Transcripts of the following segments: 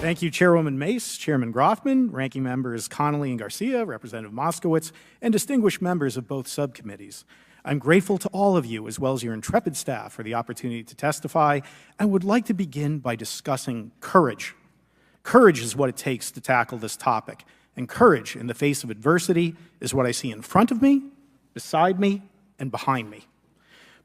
Thank you, Chairwoman Mace, Chairman Groffman, Ranking Members Connolly and Garcia, Representative Moskowitz, and distinguished members of both subcommittees. I'm grateful to all of you, as well as your intrepid staff, for the opportunity to testify, and would like to begin by discussing courage. Courage is what it takes to tackle this topic, and courage in the face of adversity is what I see in front of me, beside me, and behind me.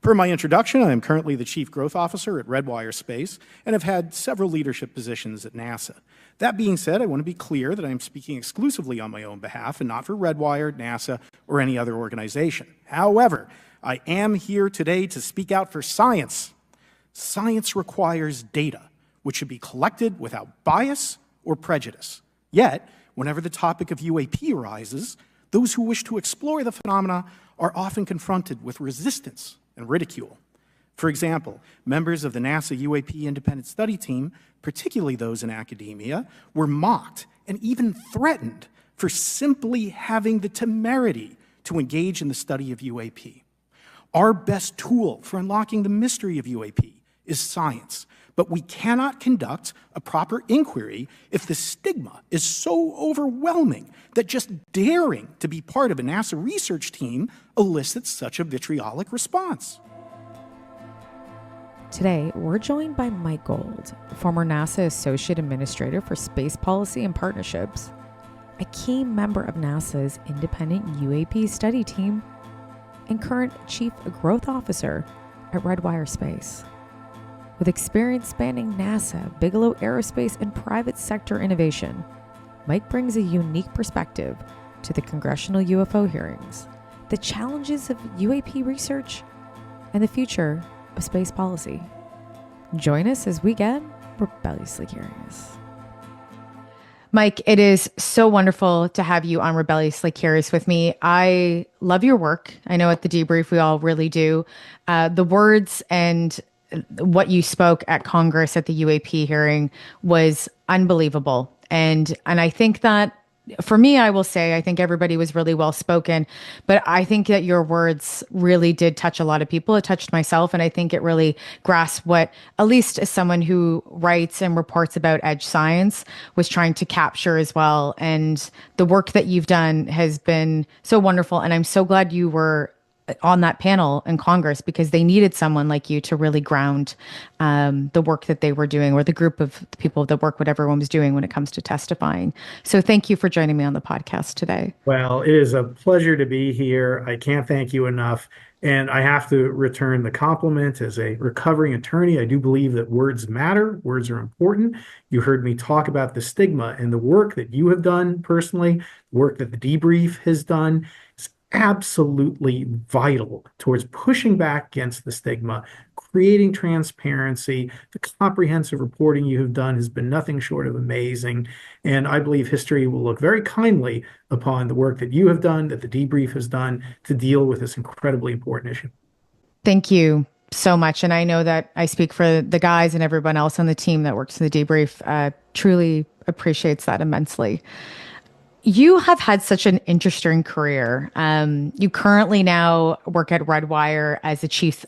Per my introduction, I am currently the Chief Growth Officer at Redwire Space and have had several leadership positions at NASA. That being said, I want to be clear that I am speaking exclusively on my own behalf and not for Redwire, NASA, or any other organization. However, I am here today to speak out for science. Science requires data, which should be collected without bias or prejudice. Yet, whenever the topic of UAP arises, those who wish to explore the phenomena are often confronted with resistance and ridicule. For example, members of the NASA UAP Independent Study Team, particularly those in academia, were mocked and even threatened for simply having the temerity to engage in the study of UAP. Our best tool for unlocking the mystery of UAP is science, but we cannot conduct a proper inquiry if the stigma is so overwhelming that just daring to be part of a NASA research team elicits such a vitriolic response. Today, we're joined by Mike Gold, former NASA Associate Administrator for Space Policy and Partnerships, a key member of NASA's Independent UAP Study Team, and current Chief Growth Officer at Redwire Space. With experience spanning NASA, Bigelow Aerospace, and private sector innovation, Mike brings a unique perspective to the Congressional UFO hearings, the challenges of UAP research, and the future of space policy. Join us as we get rebelliously curious. Mike, it is so wonderful to have you on Rebelliously Curious with me. I love your work. I know at the debrief we all really do. The words and what you spoke at Congress at the UAP hearing was unbelievable. And I think that for me, I will say, I think everybody was really well spoken, but I think that your words really did touch a lot of people. It touched myself. And I think it really grasped what, at least as someone who writes and reports about edge science, was trying to capture as well. And the work that you've done has been so wonderful. And I'm so glad you were on that panel in Congress, because they needed someone like you to really ground the work that they were doing, or the group of people that work, what everyone was doing when it comes to testifying. So thank you for joining me on the podcast today. Well, it is a pleasure to be here. I can't thank you enough. And I have to return the compliment. As a recovering attorney, I do believe that words matter. Words are important. You heard me talk about the stigma, and the work that you have done personally, work that the debrief has done, is absolutely vital towards pushing back against the stigma, creating transparency. The comprehensive reporting you have done has been nothing short of amazing. And I believe history will look very kindly upon the work that you have done, that the debrief has done, to deal with this incredibly important issue. Thank you so much. And I know that I speak for the guys and everyone else on the team that works in the debrief, truly appreciates that immensely. You have had such an interesting career. You currently now work at Redwire as a chief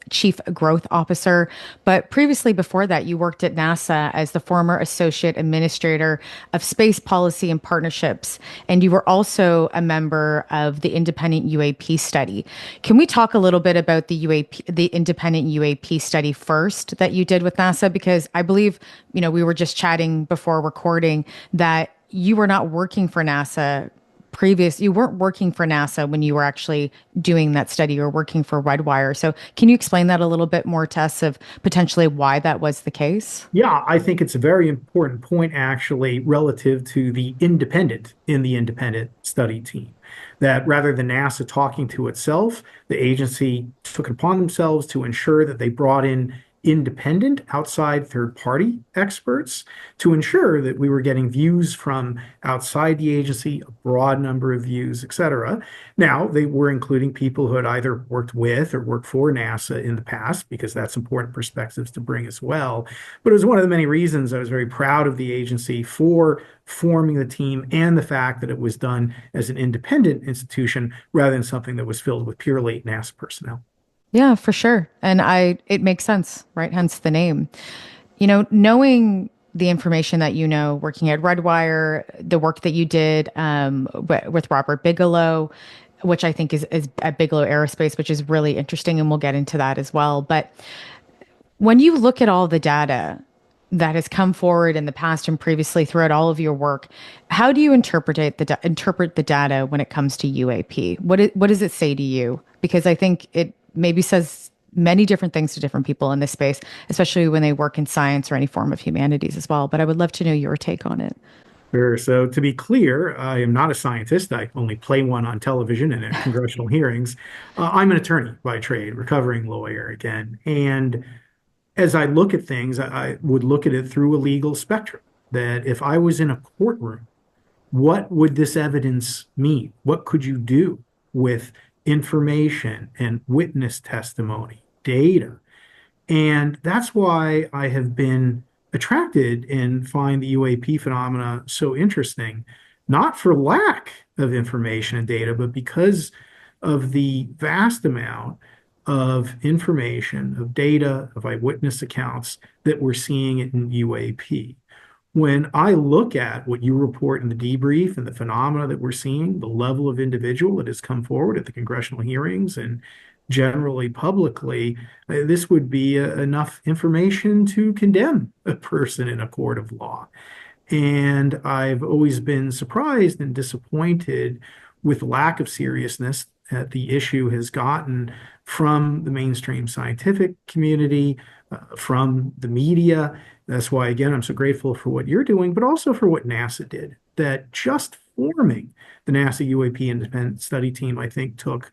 growth officer, but previously before that, you worked at NASA as the former associate administrator of space policy and partnerships, and you were also a member of the independent UAP study. Can we talk a little bit about the independent UAP study first that you did with NASA? Because I believe, we were just chatting before recording that you were not working for NASA you weren't working for NASA when you were actually doing that study. You were working for Redwire. So can you explain that a little bit more to us of potentially why that was the case? Yeah, I think it's a very important point, actually, relative to the independent study team. That rather than NASA talking to itself, the agency took it upon themselves to ensure that they brought in independent outside third-party experts to ensure that we were getting views from outside the agency, a broad number of views, et cetera. Now, they were including people who had either worked with or worked for NASA in the past, because that's important perspectives to bring as well. But it was one of the many reasons I was very proud of the agency for forming the team, and the fact that it was done as an independent institution rather than something that was filled with purely NASA personnel. Yeah, for sure. And it makes sense, right? Hence the name. Knowing the information that working at Redwire, the work that you did with Robert Bigelow, which I think is at Bigelow Aerospace, which is really interesting, and we'll get into that as well. But when you look at all the data that has come forward in the past and previously throughout all of your work, how do you interpret the data when it comes to UAP? What does it say to you? Because I think it maybe says many different things to different people in this space, especially when they work in science or any form of humanities as well. But I would love to know your take on it. Sure. So to be clear, I am not a scientist. I only play one on television and at congressional hearings. I'm an attorney by trade, recovering lawyer again. And as I look at things, I would look at it through a legal spectrum. That if I was in a courtroom, what would this evidence mean? What could you do with information and witness testimony, data? And that's why I have been attracted and find the UAP phenomena so interesting, not for lack of information and data, but because of the vast amount of information, of data, of eyewitness accounts that we're seeing in UAP. When I look at what you report in the debrief and the phenomena that we're seeing, the level of individual that has come forward at the congressional hearings and generally publicly, this would be enough information to condemn a person in a court of law. And I've always been surprised and disappointed with lack of seriousness that the issue has gotten from the mainstream scientific community, from the media. That's why, again, I'm so grateful for what you're doing, but also for what NASA did. That just forming the NASA UAP independent study team, I think, took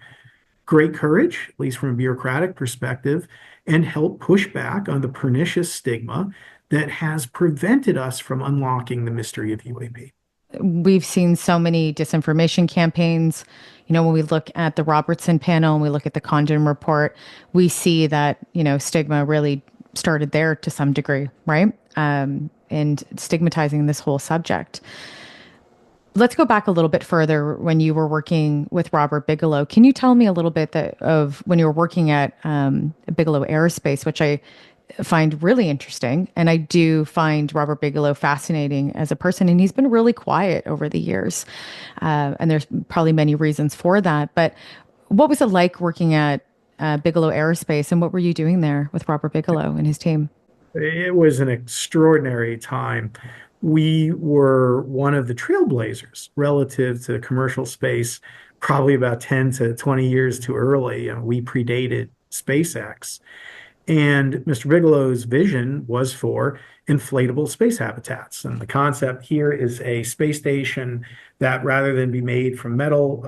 great courage, at least from a bureaucratic perspective, and helped push back on the pernicious stigma that has prevented us from unlocking the mystery of UAP. We've seen so many disinformation campaigns. When we look at the Robertson panel and we look at the Condon report, we see that, stigma really started there to some degree, right? And stigmatizing this whole subject. Let's go back a little bit further when you were working with Robert Bigelow. Can you tell me a little bit of when you were working at Bigelow Aerospace, which I find really interesting. And I do find Robert Bigelow fascinating as a person, and he's been really quiet over the years. And there's probably many reasons for that. But what was it like working at Bigelow Aerospace, and what were you doing there with Robert Bigelow and his team? It was an extraordinary time. We were one of the trailblazers relative to commercial space, probably about 10 to 20 years too early. We predated SpaceX. And Mr. Bigelow's vision was for inflatable space habitats. And the concept here is a space station that, rather than be made from metal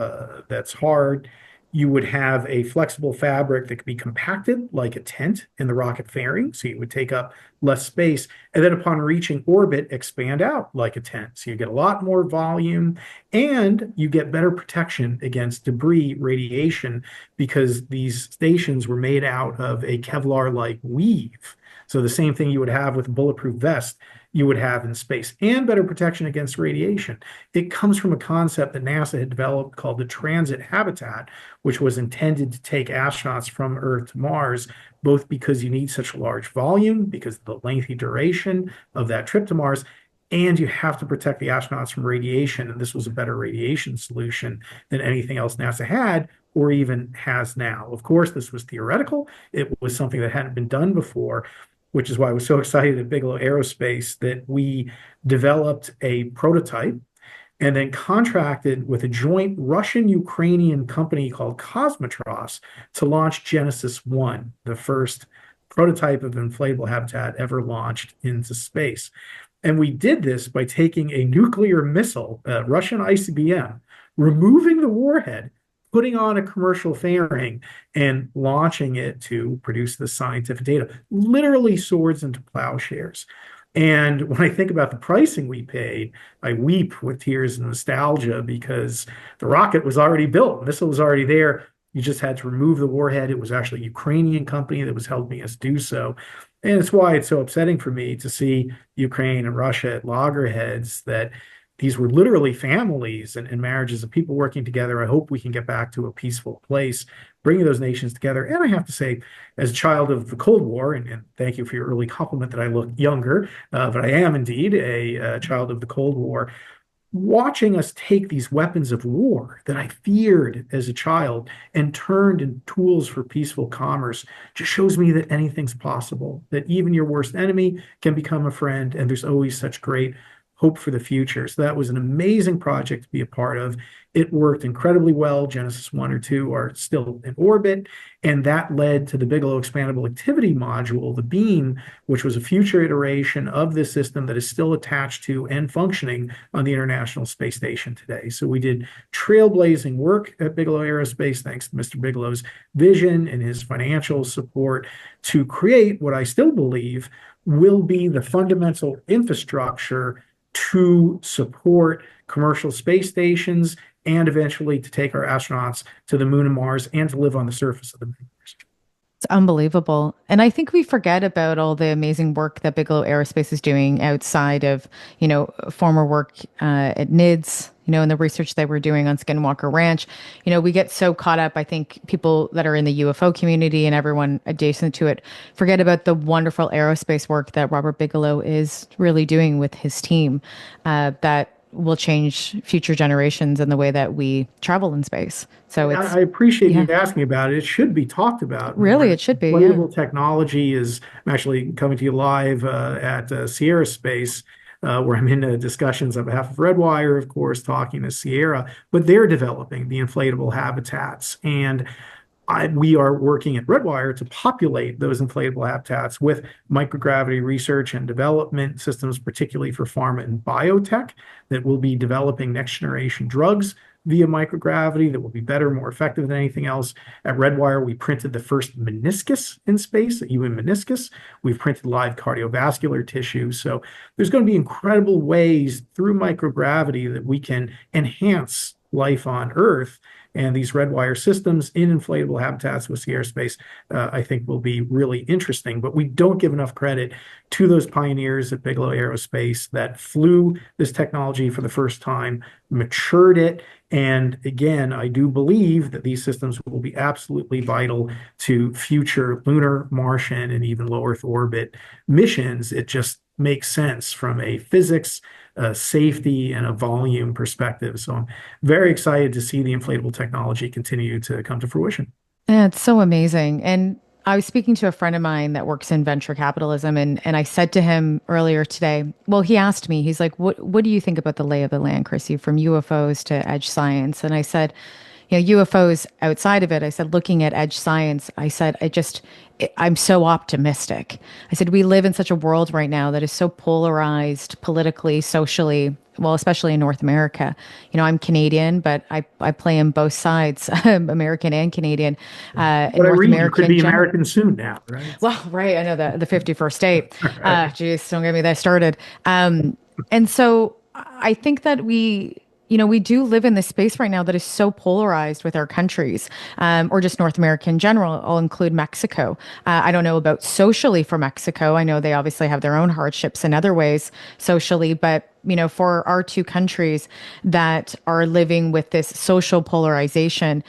that's hard, you would have a flexible fabric that could be compacted like a tent in the rocket fairing, so you would take up less space, and then upon reaching orbit, expand out like a tent. So you get a lot more volume, and you get better protection against debris radiation, because these stations were made out of a Kevlar-like weave. So the same thing you would have with a bulletproof vest, you would have in space, and better protection against radiation. It comes from a concept that NASA had developed called the transit habitat, which was intended to take astronauts from Earth to Mars, both because you need such a large volume, because of the lengthy duration of that trip to Mars, and you have to protect the astronauts from radiation. And this was a better radiation solution than anything else NASA had or even has now. Of course, this was theoretical. It was something that hadn't been done before, which is why I was so excited at Bigelow Aerospace that we developed a prototype and then contracted with a joint Russian-Ukrainian company called Cosmotros to launch Genesis 1, the first prototype of inflatable habitat ever launched into space. And we did this by taking a nuclear missile, Russian ICBM, removing the warhead, putting on a commercial fairing and launching it to produce the scientific data, literally swords into plowshares. And when I think about the pricing we paid, I weep with tears of nostalgia because the rocket was already built, the missile was already there. You just had to remove the warhead. It was actually a Ukrainian company that was helping us do so. And it's why it's so upsetting for me to see Ukraine and Russia at loggerheads, that these were literally families and marriages of people working together. I hope we can get back to a peaceful place, bringing those nations together. And I have to say, as a child of the Cold War, and thank you for your early compliment that I look younger, but I am indeed a child of the Cold War. Watching us take these weapons of war that I feared as a child and turned into tools for peaceful commerce just shows me that anything's possible, that even your worst enemy can become a friend, and there's always such great hope for the future. So that was an amazing project to be a part of. It worked incredibly well. Genesis 1 or 2 are still in orbit, and that led to the Bigelow Expandable Activity Module, the BEAM, which was a future iteration of this system that is still attached to and functioning on the International Space Station today. So we did trailblazing work at Bigelow Aerospace, thanks to Mr. Bigelow's vision and his financial support, to create what I still believe will be the fundamental infrastructure to support commercial space stations and eventually to take our astronauts to the moon and Mars and to live on the surface of the moon. It's unbelievable. And I think we forget about all the amazing work that Bigelow Aerospace is doing outside of, former work at NIDS, and the research that we're doing on Skinwalker Ranch. We get so caught up, I think people that are in the UFO community and everyone adjacent to it forget about the wonderful aerospace work that Robert Bigelow is really doing with his team that will change future generations and the way that we travel in space. So I appreciate you asking about it. It should be talked about. Really, it should be. Inflatable technology is, I'm actually coming to you live at Sierra Space, where I'm in discussions on behalf of Redwire, of course, talking to Sierra, but they're developing the inflatable habitats. And we are working at Redwire to populate those inflatable habitats with microgravity research and development systems, particularly for pharma and biotech, that will be developing next generation drugs via microgravity that will be better, more effective than anything else. At Redwire, we printed the first meniscus in space, a human meniscus. We've printed live cardiovascular tissue. So there's going to be incredible ways through microgravity that we can enhance life on Earth. And these Redwire systems in inflatable habitats with Sierra Space, I think will be really interesting. But we don't give enough credit to those pioneers at Bigelow Aerospace that flew this technology for the first time, matured it. And again, I do believe that these systems will be absolutely vital to future lunar, Martian, and even low Earth orbit missions. It just makes sense from a physics, safety, and a volume perspective. So I'm very excited to see the inflatable technology continue to come to fruition. Yeah, it's so amazing. And I was speaking to a friend of mine that works in venture capitalism, and I said to him earlier today, well, he asked me, he's like, what do you think about the lay of the land, Chrissy, from UFOs to edge science? And I said, UFOs outside of it, I said, looking at edge science, I said, I'm so optimistic. I said, we live in such a world right now that is so polarized politically, socially, well, especially in North America. I'm Canadian, but I play in both sides, American and Canadian. What North I read, American, you could be American soon now, right? Well, right. I know the 51st state. Geez, don't get me that started. And so I think that we do live in this space right now that is so polarized with our countries, or just North America in general. I'll include Mexico. I don't know about socially for Mexico. I know they obviously have their own hardships in other ways socially, but for our two countries that are living with this social polarization,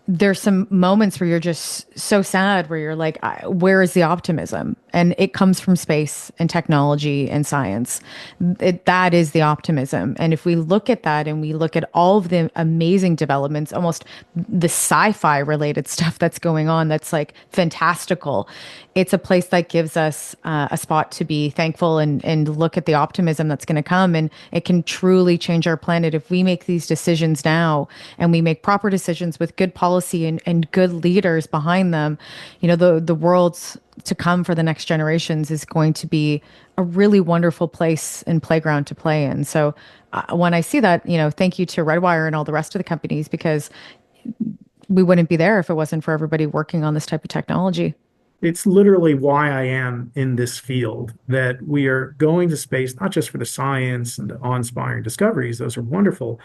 there's some moments where you're just so sad, where you're like, where is the optimism? And it comes from space and technology and science. That is the optimism. And if we look at that and we look at all of the amazing developments, almost the sci-fi related stuff that's going on, that's like fantastical, it's a place that gives us a spot to be thankful and look at the optimism that's going to come. And it can truly change our planet if we make these decisions now and we make proper decisions with good policy and good leaders behind them. The world's to come for the next generations is going to be a really wonderful place and playground to play in. So when I see that, thank you to Redwire and all the rest of the companies, because we wouldn't be there if it wasn't for everybody working on this type of technology. It's literally why I am in this field, that we are going to space, not just for the science and the awe-inspiring discoveries, those are wonderful,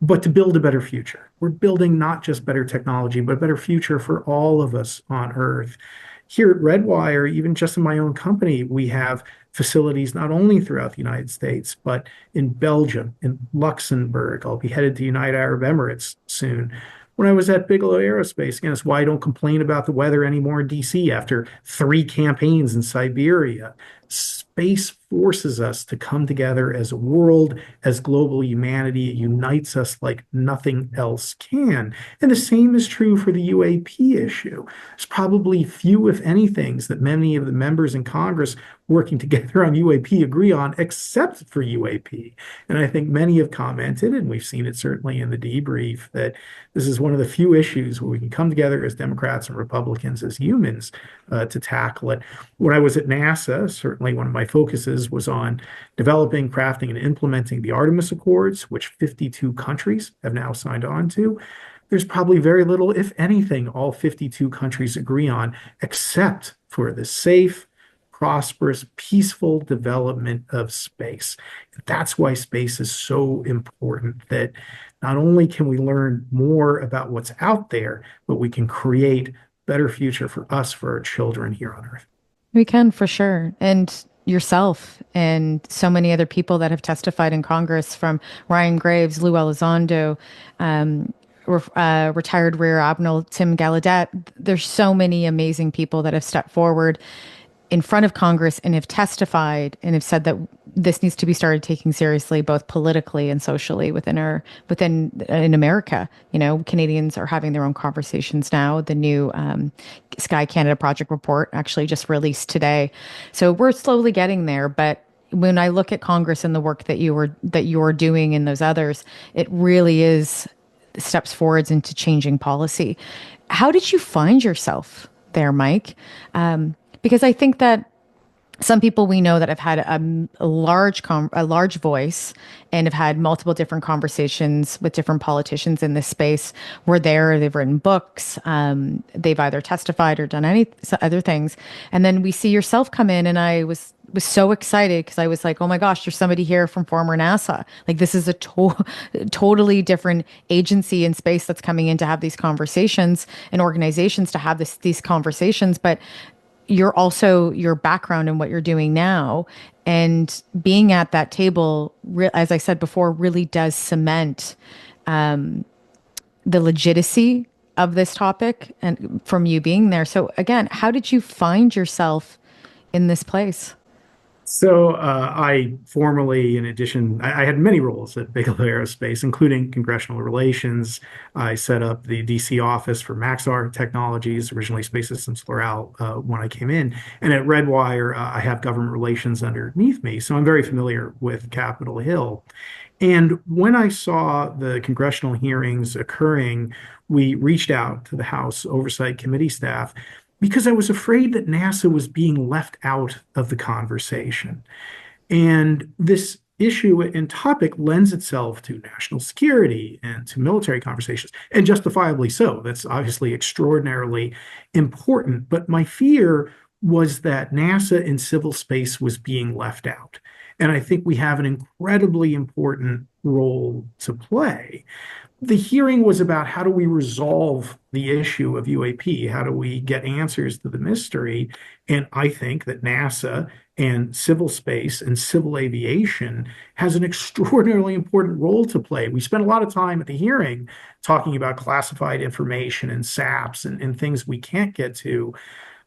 but to build a better future. We're building not just better technology, but a better future for all of us on Earth. Here at Redwire, even just in my own company, we have facilities not only throughout the United States, but in Belgium, in Luxembourg. I'll be headed to United Arab Emirates soon. When I was at Bigelow Aerospace, again, it's why I don't complain about the weather anymore in DC after 3 campaigns in Siberia. Space forces us to come together as a world, as global humanity. It unites us like nothing else can. And the same is true for the UAP issue. There's probably few, if any, things that many of the members in Congress working together on UAP agree on, except for UAP. And I think many have commented, and we've seen it certainly in the debrief, that this is one of the few issues where we can come together as Democrats and Republicans, as humans, to tackle it. When I was at NASA, certainly one of my focuses was on developing, crafting, and implementing the Artemis Accords, which 52 countries have now signed on to. There's probably very little, if anything, all 52 countries agree on, except for the safe, prosperous, peaceful development of space. That's why space is so important, that not only can we learn more about what's out there, but we can create a better future for us, for our children here on Earth. We can for sure. And yourself and so many other people that have testified in Congress, from Ryan Graves, Lou Elizondo, retired Rear Admiral Tim Gallaudet. There's so many amazing people that have stepped forward in front of Congress and have testified and have said that this needs to be started taking seriously, both politically and socially in America. You know, Canadians are having their own conversations now. The new Sky Canada Project report actually just released today, so we're slowly getting there. But when I look at Congress and the work that you're doing and those others, it really is steps forwards into changing policy. How did you find yourself there, Mike? Because I think that some people we know that have had a large voice and have had multiple different conversations with different politicians in this space were there. They've written books. They've either testified or done any other things. And then we see yourself come in, and I was so excited because I was like, oh my gosh, there's somebody here from former NASA. Like, this is a totally different agency in space that's coming in to have these conversations, and organizations to have these conversations. But you're also, your background and what you're doing now and being at that table, as I said before, really does cement the legitimacy of this topic, and from you being there. So again, how did you find yourself in this place? So I formally, in addition, I had many roles at Bigelow Aerospace, including congressional relations. I set up the DC office for Maxar Technologies, originally Space Systems Plural, when I came in. And at Redwire, I have government relations underneath me. So I'm very familiar with Capitol Hill. And when I saw the congressional hearings occurring, we reached out to the House Oversight Committee staff because I was afraid that NASA was being left out of the conversation. And this issue and topic lends itself to national security and to military conversations, and justifiably so. That's obviously extraordinarily important. But my fear was that NASA in civil space was being left out. And I think we have an incredibly important role to play. The hearing was about how do we resolve the issue of UAP? How do we get answers to the mystery? And I think that NASA and civil space and civil aviation has an extraordinarily important role to play. We spent a lot of time at the hearing talking about classified information and SAPs and things we can't get to.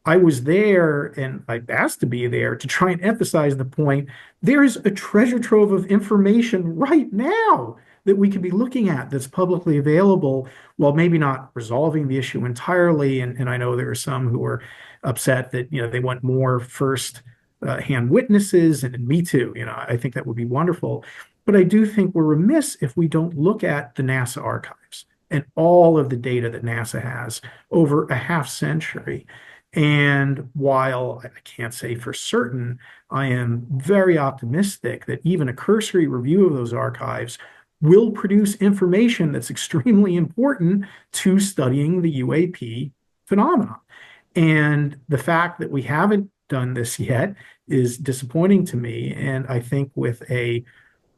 I was there, and I asked to be there to try and emphasize the point. There's a treasure trove of information right now that we could be looking at that's publicly available, while maybe not resolving the issue entirely. And I know there are some who are upset that, they want more first hand witnesses, and me too. I think that would be wonderful. But I do think we're remiss if we don't look at the NASA archives and all of the data that NASA has over a half century. And while I can't say for certain, I am very optimistic that even a cursory review of those archives will produce information that's extremely important to studying the UAP phenomenon. And the fact that we haven't done this yet is disappointing to me. And I think with a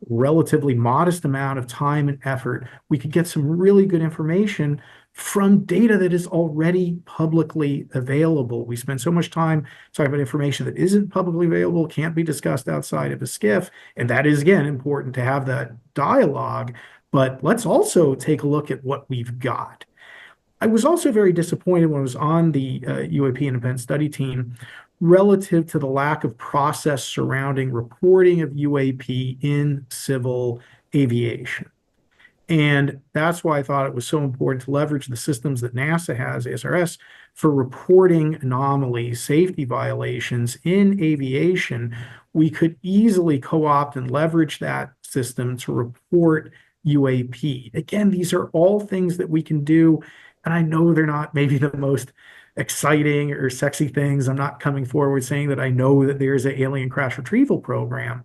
relatively modest amount of time and effort, we could get some really good information from data that is already publicly available. We spend so much time talking about information that isn't publicly available, can't be discussed outside of a skiff. And that is, again, important to have that dialogue. But let's also take a look at what we've got. I was also very disappointed when I was on the UAP independent study team relative to the lack of process surrounding reporting of UAP in civil aviation. And that's why I thought it was so important to leverage the systems that NASA has, ASRS, for reporting anomalies, safety violations in aviation. We could easily co-opt and leverage that system to report UAP. Again, these are all things that we can do. And I know they're not maybe the most exciting or sexy things. I'm not coming forward saying that I know that there's an alien crash retrieval program,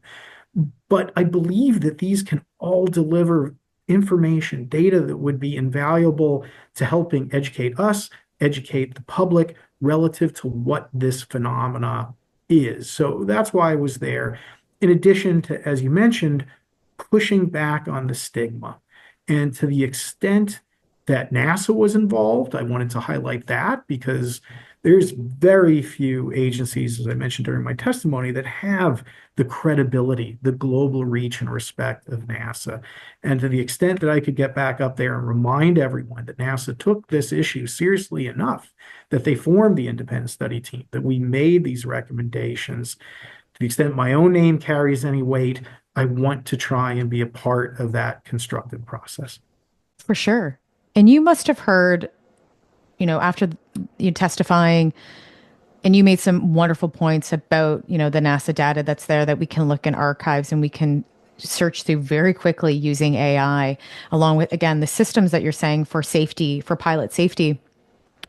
but I believe that these can all deliver information, data that would be invaluable to helping educate us, educate the public relative to what this phenomena is. So that's why I was there. In addition to, as you mentioned, pushing back on the stigma. And to the extent that NASA was involved, I wanted to highlight that because there's very few agencies, as I mentioned during my testimony, that have the credibility, the global reach and respect of NASA. And to the extent that I could get back up there and remind everyone that NASA took this issue seriously enough, that they formed the independent study team, that we made these recommendations, to the extent my own name carries any weight, I want to try and be a part of that constructive process. For sure. And you must have heard, after you testifying, and you made some wonderful points about, the NASA data that's there that we can look in archives and we can search through very quickly using AI, along with, again, the systems that you're saying for safety, for pilot safety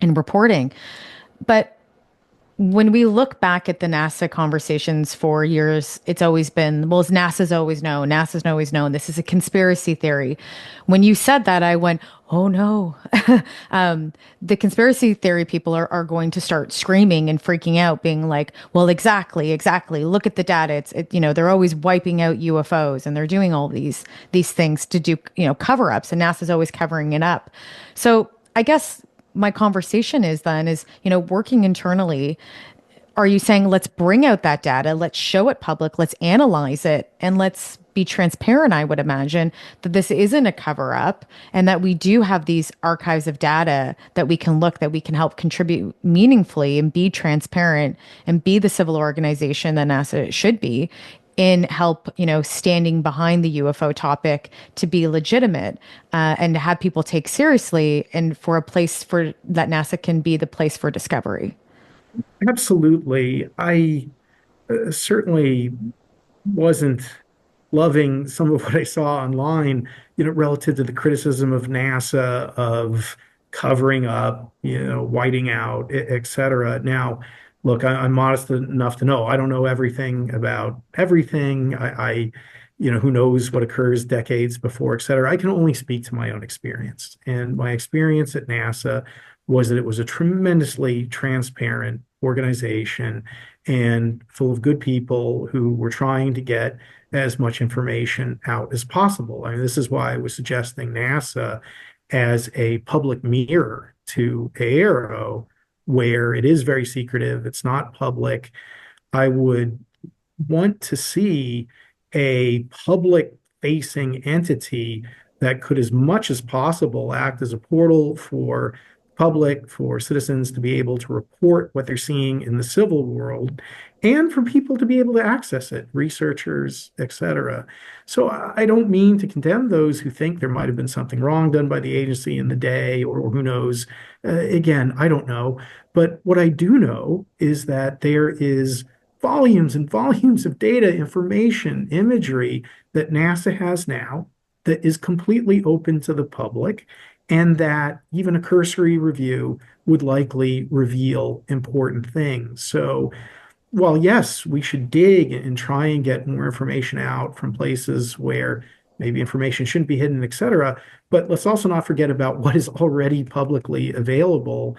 and reporting. But when we look back at the NASA conversations for years, it's always been, well, NASA's always known, NASA's always known, this is a conspiracy theory. When you said that, I went, oh no. The conspiracy theory people are going to start screaming and freaking out, being like, well, exactly. Look at the data. They're always wiping out UFOs and they're doing all these things to do, cover-ups, and NASA's always covering it up. So I guess my conversation is working internally, are you saying let's bring out that data, let's show it public, let's analyze it, and let's be transparent, I would imagine, that this isn't a cover up and that we do have these archives of data that we can look, that we can help contribute meaningfully and be transparent and be the civil organization that NASA should be in help, standing behind the UFO topic to be legitimate and to have people take seriously, and for a place for that NASA can be the place for discovery. Absolutely. I certainly wasn't loving some of what I saw online, relative to the criticism of NASA of covering up, whiting out, et cetera. Now, look, I'm modest enough to know I don't know everything about everything. Who knows what occurs decades before, et cetera. I can only speak to my own experience. And my experience at NASA was that it was a tremendously transparent organization and full of good people who were trying to get as much information out as possible. I mean, this is why I was suggesting NASA as a public mirror to Aero, where it is very secretive, it's not public. I would want to see a public-facing entity that could, as much as possible, act as a portal for public, for citizens to be able to report what they're seeing in the civil world, and for people to be able to access it, researchers, et cetera. So I don't mean to condemn those who think there might have been something wrong done by the agency in the day, or who knows. Again, I don't know. But what I do know is that there is volumes and volumes of data, information, imagery that NASA has now that is completely open to the public, and that even a cursory review would likely reveal important things. So while yes, we should dig and try and get more information out from places where maybe information shouldn't be hidden, et cetera. But let's also not forget about what is already publicly available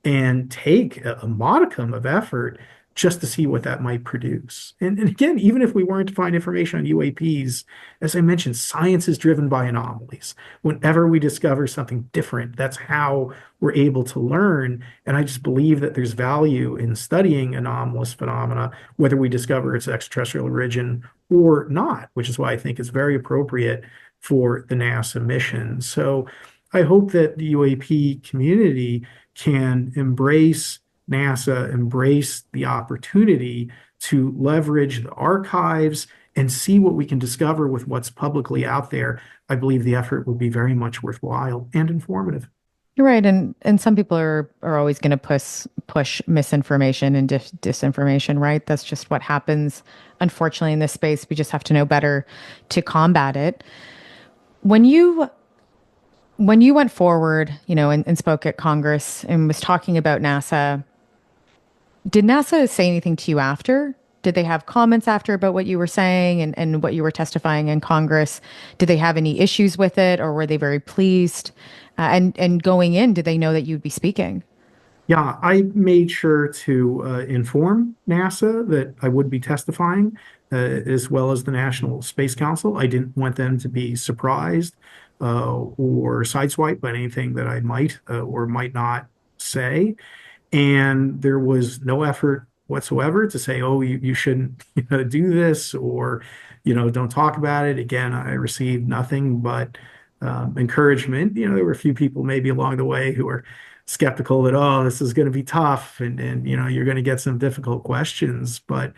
and take a modicum of effort just to see what that might produce. And again, even if we weren't to find information on UAPs, as I mentioned, science is driven by anomalies. Whenever we discover something different, that's how we're able to learn. And I just believe that there's value in studying anomalous phenomena, whether we discover its extraterrestrial origin or not, which is why I think it's very appropriate for the NASA mission. So I hope that the UAP community can embrace NASA, embrace the opportunity to leverage the archives and see what we can discover with what's publicly out there. I believe the effort will be very much worthwhile and informative. You're right, and some people are always going to push misinformation and disinformation, right? That's just what happens. Unfortunately, in this space, we just have to know better to combat it. When you went forward, and spoke at Congress and was talking about NASA, did NASA say anything to you after? Did they have comments after about what you were saying and what you were testifying in Congress? Did they have any issues with it, or were they very pleased? And going in, did they know that you'd be speaking? Yeah, I made sure to inform NASA that I would be testifying, as well as the National Space Council. I didn't want them to be surprised or sideswiped by anything that I might or might not say. And there was no effort whatsoever to say, oh, you shouldn't do this, or don't talk about it. Again, I received nothing but encouragement. There were a few people maybe along the way who were skeptical that, oh, this is going to be tough, and you're going to get some difficult questions. But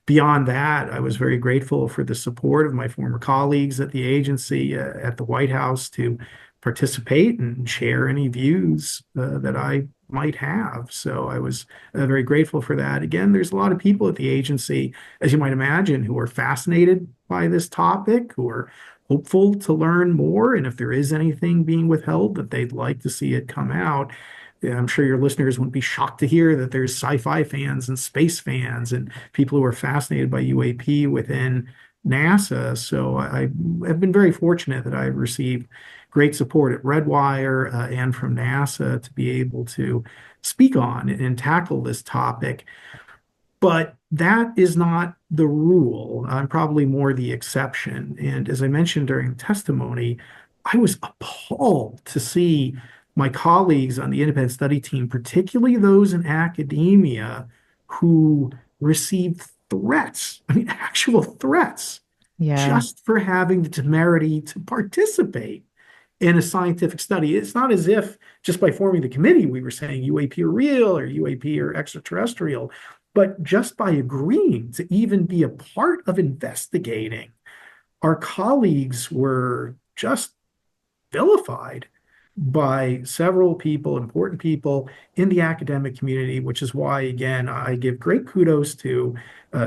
beyond that, I was very grateful for the support of my former colleagues at the agency, at the White House, to participate and share any views that I might have. So I was very grateful for that. Again, there's a lot of people at the agency, as you might imagine, who are fascinated by this topic, who are hopeful to learn more. And if there is anything being withheld, that they'd like to see it come out. I'm sure your listeners wouldn't be shocked to hear that there's sci-fi fans and space fans and people who are fascinated by UAP within NASA. So I have been very fortunate that I've received great support at Redwire and from NASA to be able to speak on and tackle this topic. But that is not the rule. I'm probably more the exception. And as I mentioned during testimony, I was appalled to see my colleagues on the independent study team, particularly those in academia, who received threats, actual threats, Yeah. just for having the temerity to participate in a scientific study. It's not as if just by forming the committee, we were saying UAP are real or UAP are extraterrestrial, but just by agreeing to even be a part of investigating, our colleagues were just vilified by several people, important people in the academic community, which is why, again, I give great kudos to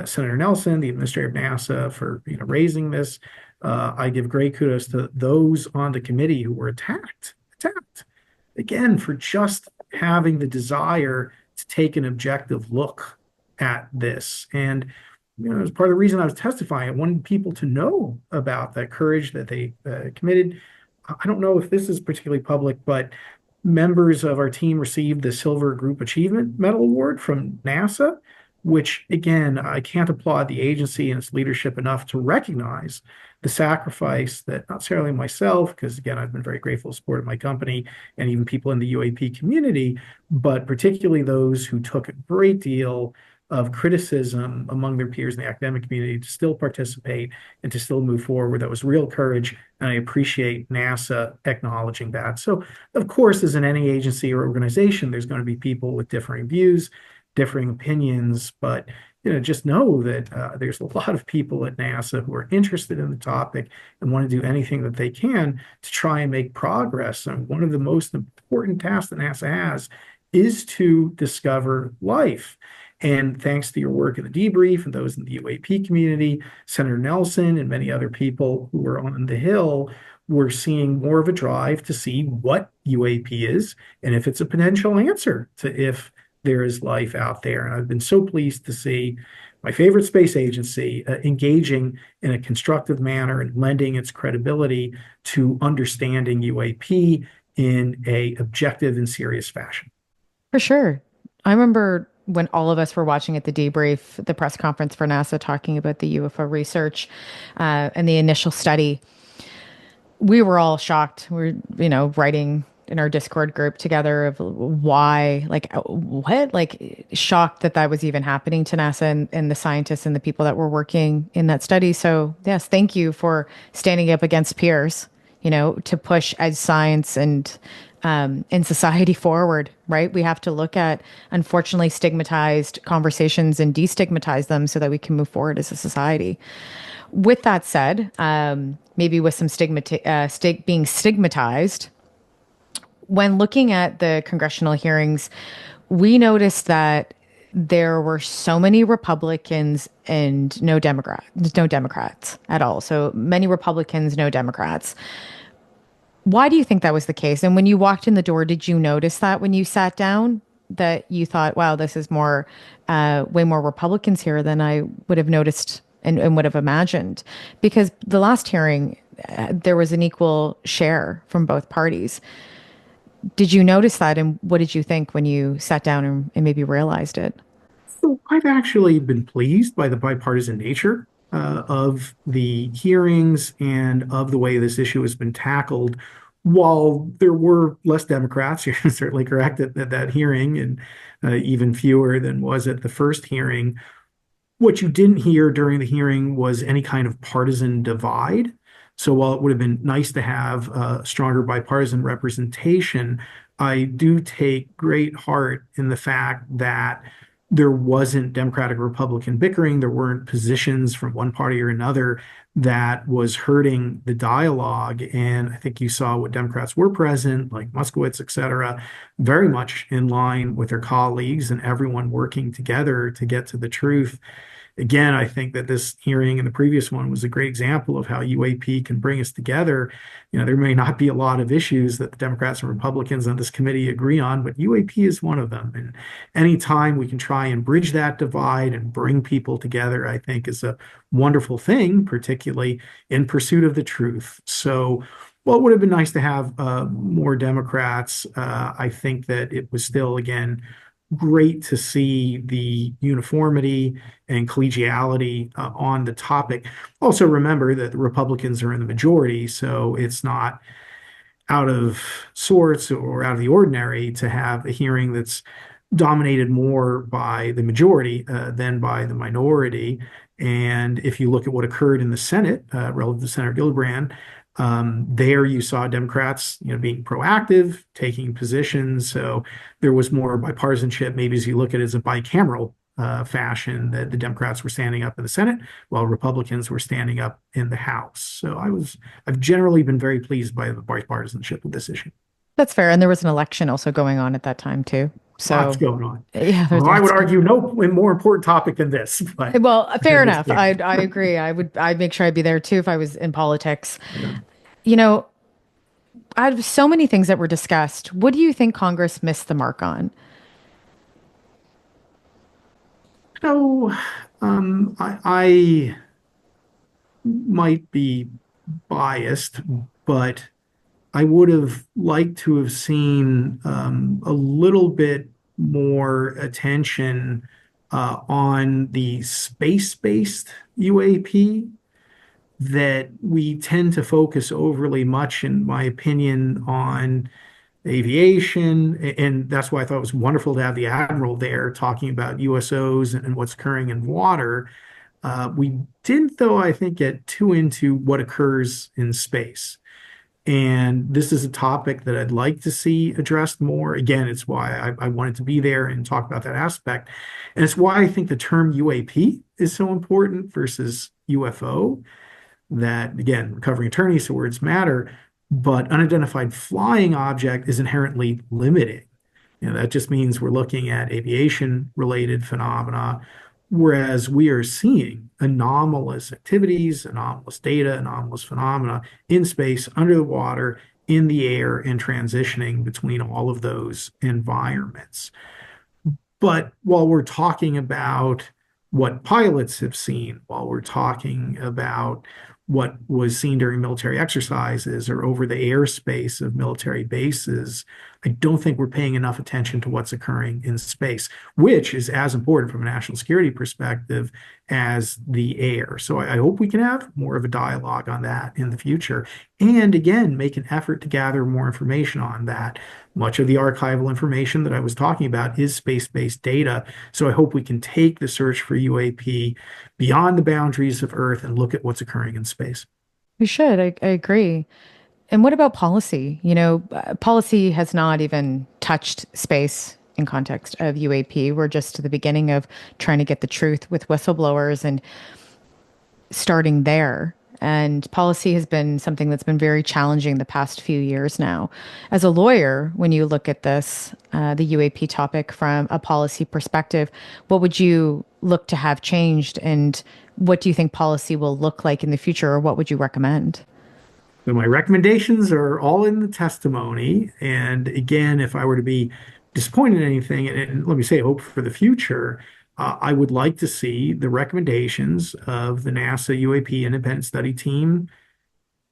Senator Nelson, the administrator of NASA, for raising this. I give great kudos to those on the committee who were attacked, again, for just having the desire to take an objective look at this. And as part of the reason I was testifying, I wanted people to know about that courage that they committed. I don't know if this is particularly public, but members of our team received the Silver Group Achievement Medal Award from NASA, which, again, I can't applaud the agency and its leadership enough to recognize the sacrifice that not necessarily myself, because, again, I've been very grateful to support of my company and even people in the UAP community, but particularly those who took a great deal of criticism among their peers in the academic community to still participate and to still move forward. That was real courage, and I appreciate NASA acknowledging that. So, of course, as in any agency or organization, there's going to be people with differing views, differing opinions, but just know that there's a lot of people at NASA who are interested in the topic and want to do anything that they can to try and make progress. And one of the most important tasks that NASA has is to discover life. And thanks to your work in the debrief and those in the UAP community, Senator Nelson and many other people who are on the Hill, we're seeing more of a drive to see what UAP is and if it's a potential answer to if there is life out there. And I've been so pleased to see my favorite space agency, engaging in a constructive manner and lending its credibility to understanding UAP in a objective and serious fashion. For sure. I remember when all of us were watching at the debrief, the press conference for NASA talking about the UFO research and the initial study. We were all shocked. We were, writing in our Discord group together of why, like, what, like, shocked that that was even happening to NASA and the scientists and the people that were working in that study. So, yes, thank you for standing up against peers, to push as science and society forward, right? We have to look at, unfortunately, stigmatized conversations and destigmatize them so that we can move forward as a society. With that said, maybe with some being stigmatized, when looking at the congressional hearings, we noticed that there were so many Republicans and no Democrats at all. So many Republicans, no Democrats. Why do you think that was the case? And when you walked in the door, did you notice that when you sat down that you thought, wow, this is way more Republicans here than I would have noticed and would have imagined? Because the last hearing, there was an equal share from both parties. Did you notice that? And what did you think when you sat down and maybe realized it? So I've actually been pleased by the bipartisan nature of the hearings and of the way this issue has been tackled. While there were less Democrats, you're certainly correct at that hearing, and even fewer than was at the first hearing. What you didn't hear during the hearing was any kind of partisan divide. So while it would have been nice to have stronger bipartisan representation, I do take great heart in the fact that there wasn't Democratic or Republican bickering. There weren't positions from one party or another that was hurting the dialogue. And I think you saw what Democrats were present, like Moskowitz, et cetera, very much in line with their colleagues and everyone working together to get to the truth. Again, I think that this hearing and the previous one was a great example of how UAP can bring us together. There may not be a lot of issues that the Democrats and Republicans on this committee agree on, but UAP is one of them. And anytime we can try and bridge that divide and bring people together, I think is a wonderful thing, particularly in pursuit of the truth. So, well, it would have been nice to have more Democrats. I think that it was still, again, great to see the uniformity and collegiality on the topic. Also, remember that the Republicans are in the majority, so it's not out of sorts or out of the ordinary to have a hearing that's dominated more by the majority than by the minority. And if you look at what occurred in the Senate relative to Senator Gillibrand, there you saw Democrats, being proactive, taking positions. So there was more bipartisanship, maybe as you look at it as a bicameral fashion, that the Democrats were standing up in the Senate while Republicans were standing up in the House. So I've generally been very pleased by the bipartisanship of this issue. That's fair. And there was an election also going on at that time too. So Lots going on. yeah, Although I would argue no more important topic than this. But well, fair enough. I agree. I'd make sure I'd be there too if I was in politics. Yeah. Out of so many things that were discussed, what do you think Congress missed the mark on? So I might be biased, but I would have liked to have seen a little bit more attention on the space-based UAP that we tend to focus overly much, in my opinion, on aviation. And that's why I thought it was wonderful to have the Admiral there talking about USOs and what's occurring in water. We didn't, though, I think, get too into what occurs in space. And this is a topic that I'd like to see addressed more. Again, it's why I wanted to be there and talk about that aspect. And it's why I think the term UAP is so important versus UFO. That, again, recovering attorneys, so words matter, but unidentified flying object is inherently limiting. That just means we're looking at aviation-related phenomena, whereas we are seeing anomalous activities, anomalous data, anomalous phenomena in space, under the water, in the air, and transitioning between all of those environments. But while we're talking about what pilots have seen, while we're talking about what was seen during military exercises or over the airspace of military bases, I don't think we're paying enough attention to what's occurring in space, which is as important from a national security perspective as the air. So I hope we can have more of a dialogue on that in the future. And again, make an effort to gather more information on that. Much of the archival information that I was talking about is space-based data. So I hope we can take the search for UAP beyond the boundaries of Earth and look at what's occurring in space. We should. I agree. And what about policy? Policy has not even touched space in context of UAP. We're just to the beginning of trying to get the truth with whistleblowers and starting there. And policy has been something that's been very challenging the past few years now. As a lawyer, when you look at this, the UAP topic from a policy perspective, what would you look to have changed? And what do you think policy will look like in the future, or what would you recommend? So my recommendations are all in the testimony. And again, if I were to be disappointed in anything, and let me say, hope for the future, I would like to see the recommendations of the NASA UAP independent study team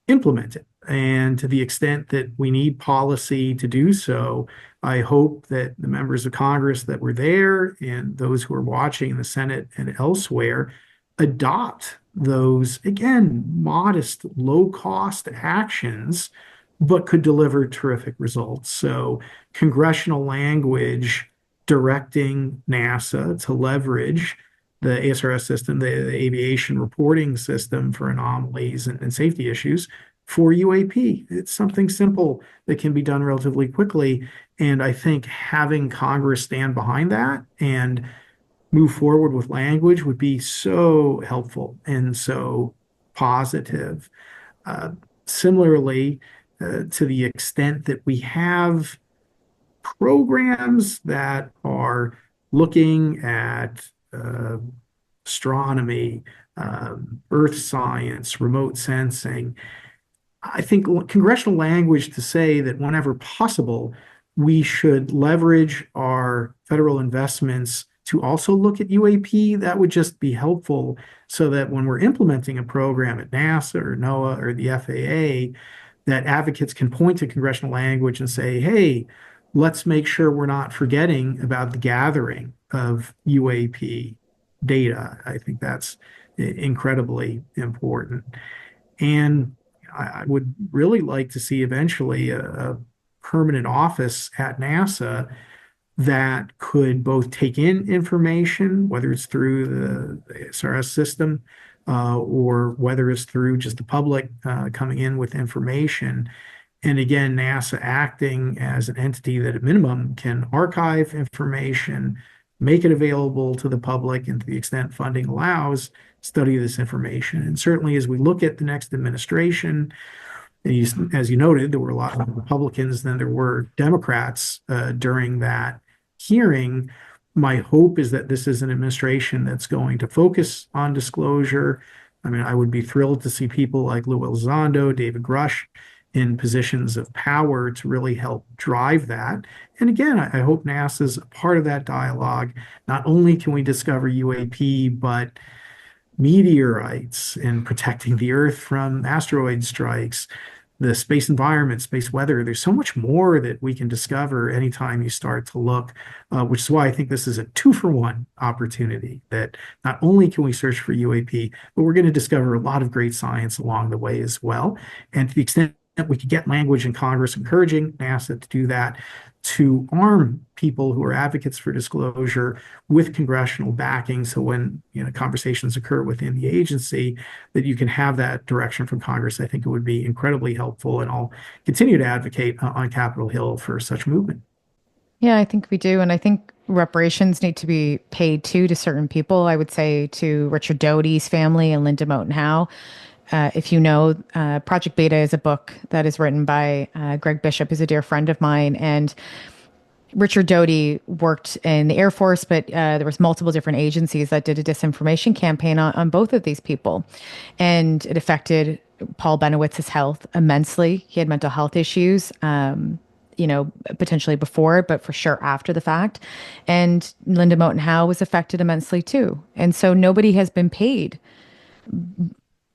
implemented. And to the extent that we need policy to do so, I hope that the members of Congress that were there and those who are watching in the Senate and elsewhere adopt those, again, modest, low-cost actions, but could deliver terrific results. So congressional language directing NASA to leverage the ASRS system, the aviation reporting system for anomalies and safety issues for UAP. It's something simple that can be done relatively quickly. And I think having Congress stand behind that and move forward with language would be so helpful and so positive. Similarly, to the extent that we have programs that are looking at astronomy, earth science, remote sensing, I think congressional language to say that whenever possible, we should leverage our federal investments to also look at UAP, that would just be helpful so that when we're implementing a program at NASA or NOAA or the FAA, that advocates can point to congressional language and say, hey, let's make sure we're not forgetting about the gathering of UAP data. I think that's incredibly important. And I would really like to see eventually a permanent office at NASA that could both take in information, whether it's through the SRS system or whether it's through just the public coming in with information. And again, NASA acting as an entity that at minimum can archive information, make it available to the public, and to the extent funding allows, study this information. And certainly as we look at the next administration, as you noted, there were a lot more Republicans than there were Democrats during that hearing. My hope is that this is an administration that's going to focus on disclosure. I mean, I would be thrilled to see people like Lou Elizondo, David Grush in positions of power to really help drive that. And again, I hope NASA's a part of that dialogue. Not only can we discover UAP, but meteorites and protecting the Earth from asteroid strikes, the space environment, space weather. There's so much more that we can discover anytime you start to look, which is why I think this is a 2-for-1 opportunity, that not only can we search for UAP, but we're going to discover a lot of great science along the way as well. And to the extent that we could get language in Congress encouraging NASA to do that, to arm people who are advocates for disclosure with congressional backing, so when conversations occur within the agency, that you can have that direction from Congress, I think it would be incredibly helpful, and I'll continue to advocate on Capitol Hill for such movement. Yeah, I think we do. And I think reparations need to be paid too to certain people. I would say to Richard Doty's family and Linda Moten Howe. If you know, Project Beta is a book that is written by Greg Bishop, who's a dear friend of mine. And Richard Doty worked in the Air Force, but there was multiple different agencies that did a disinformation campaign on both of these people. And it affected Paul Benowitz's health immensely. He had mental health issues. potentially before, but for sure after the fact. And Linda Moulton Howe was affected immensely too. And so nobody has been paid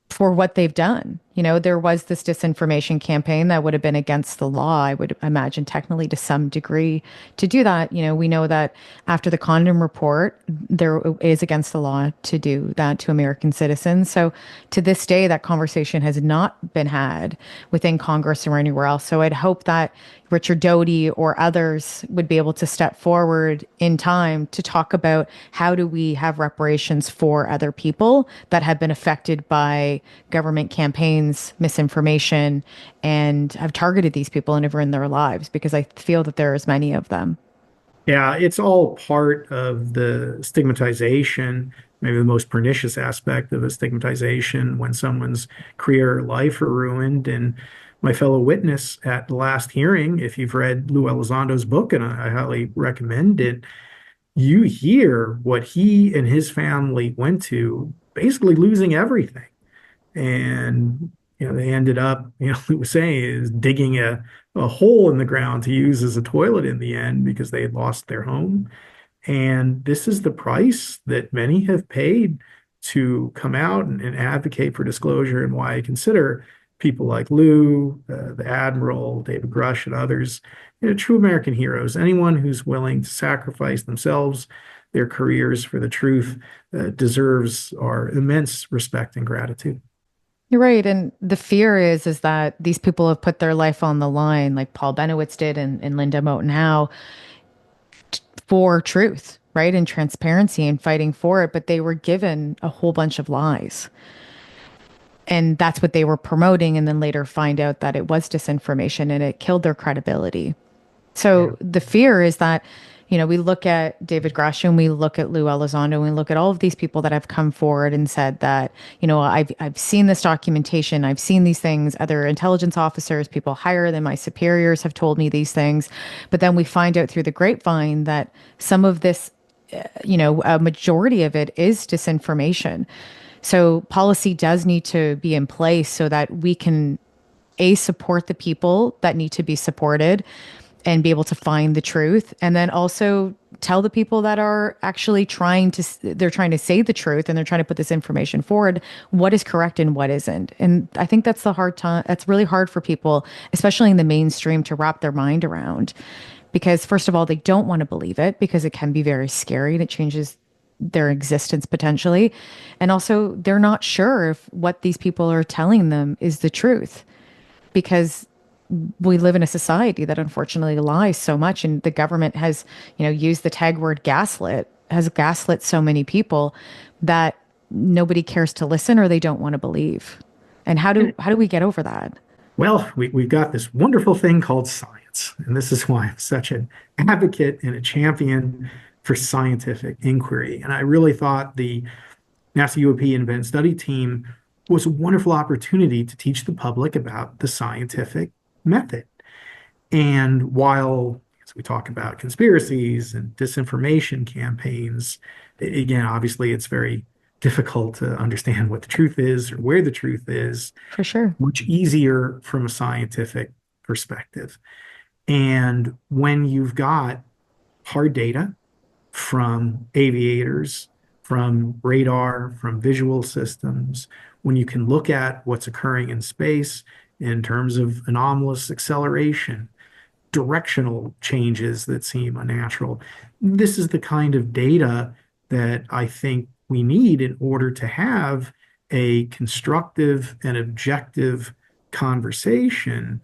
for what they've done. There was this disinformation campaign that would have been against the law, I would imagine, technically to some degree to do that. We know that after the condom report, there is against the law to do that to American citizens. So to this day, that conversation has not been had within Congress or anywhere else. So I'd hope that Richard Doty or others would be able to step forward in time to talk about how do we have reparations for other people that have been affected by government campaigns, misinformation, and have targeted these people and have ruined their lives, because I feel that there's many of them. Yeah, it's all part of the stigmatization, maybe the most pernicious aspect of a stigmatization when someone's career or life are ruined. And my fellow witness at the last hearing, if you've read Lou Elizondo's book, and I highly recommend it, you hear what he and his family went to, basically losing everything. And they ended up, he was saying, is digging a hole in the ground to use as a toilet in the end because they had lost their home. And this is the price that many have paid to come out and advocate for disclosure, and why I consider people like Lou, the Admiral, David Grush, and others, true American heroes. Anyone who's willing to sacrifice themselves, their careers for the truth, deserves our immense respect and gratitude. You're right. And the fear is that these people have put their life on the line, like Paul Benowitz did and Linda Moulton Howe, for truth, right? And transparency and fighting for it. But they were given a whole bunch of lies. And that's what they were promoting. And then later find out that it was disinformation and it killed their credibility. So the fear is that, we look at David Grush and we look at Lou Elizondo and we look at all of these people that have come forward and said that, I've seen this documentation, I've seen these things, other intelligence officers, people higher than my superiors have told me these things. But then we find out through the grapevine that some of this, a majority of it is disinformation. So policy does need to be in place so that we can, support the people that need to be supported and be able to find the truth, and then also tell the people that are actually trying to say the truth and they're trying to put this information forward, what is correct and what isn't. And I think that's the hard time. That's really hard for people, especially in the mainstream, to wrap their mind around, because first of all, they don't want to believe it because it can be very scary and it changes their existence potentially. And also they're not sure if what these people are telling them is the truth, because we live in a society that unfortunately lies so much, and the government has, used the tag word gaslit, has gaslit so many people that nobody cares to listen or they don't want to believe. And how do we get over that? Well, we've got this wonderful thing called science, and this is why I'm such an advocate and a champion for scientific inquiry. And I really thought the NASA UAP Independent Study Team was a wonderful opportunity to teach the public about the scientific method. And while, as we talk about conspiracies and disinformation campaigns, again, obviously it's very difficult to understand what the truth is or where the truth is. For sure. Much easier from a scientific perspective. And when you've got hard data from aviators, from radar, from visual systems, when you can look at what's occurring in space in terms of anomalous acceleration, directional changes that seem unnatural. This is the kind of data that I think we need in order to have a constructive and objective conversation